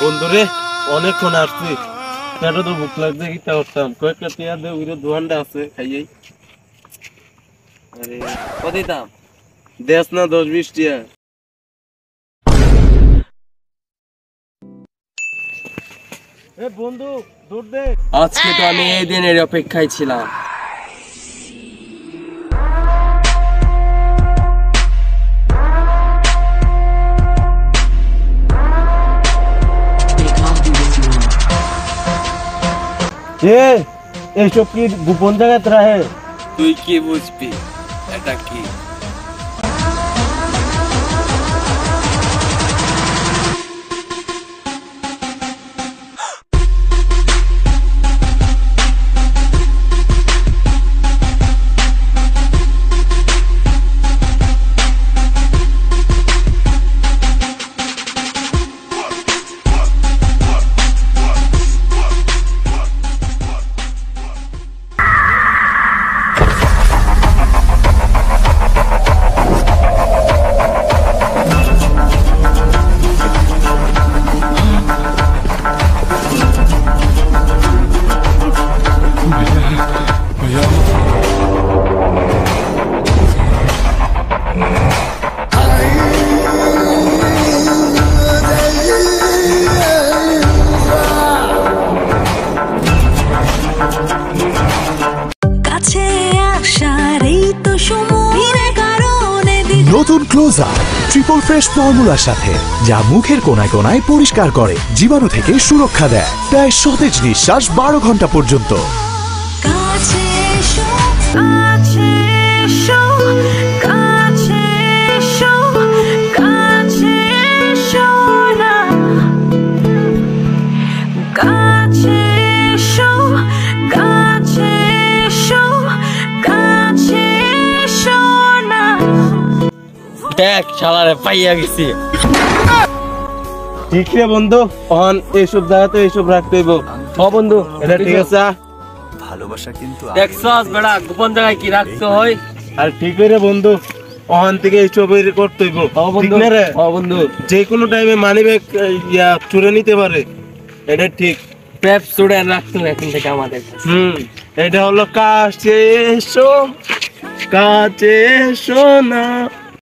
বন্ধুরে অনেকক্ষণ আসছি, পেটে তো ভুক লাগছে, কি করতাম কয়েকটা টিয়া দে ওই দোকানটা আছে খাইয়াই। আরে কত দাম দেশ না 10-20 টিয়া। এ বন্ধু দৌড় দে, আজকে তো আমি এই দিনের অপেক্ষায় ছিলাম। এইসব কি গোপন জায়গায় রাহে? তুই কি বুঝবি এটা কি? নতুন ক্লোজ আপ ট্রিপল ফ্রেশ ফর্মুলার সাথে, যা মুখের কোনায় কোনায় পরিষ্কার করে, জীবাণু থেকে সুরক্ষা দেয়, প্রায় সতেজ নিঃশ্বাস 12 ঘন্টা পর্যন্ত। দেখ শালারে পাইয়া গেছি। ঠিক রে বন্ধু, অন এইসব জায়গাতে এইসব রাখতে হইব। বন্ধু এটা ঠিক আছে। ভালোবাসা কিন্তু দেখছস বেড়া গোপন জায়গায় কি রাখতে হয়। আর ঠিক রে বন্ধু, ওখান থেকে এইসব করতে হইব। ঠিক না রে বন্ধু, যে কোনো টাইমে মানি ব্যাগ চুরে নিতে পারে, এটা ঠিক। প্রেপ চুড়ে রাখতে হবে এখন থেকে আমাদের। এটা হলো কাছে এসো, কাছে এসো না।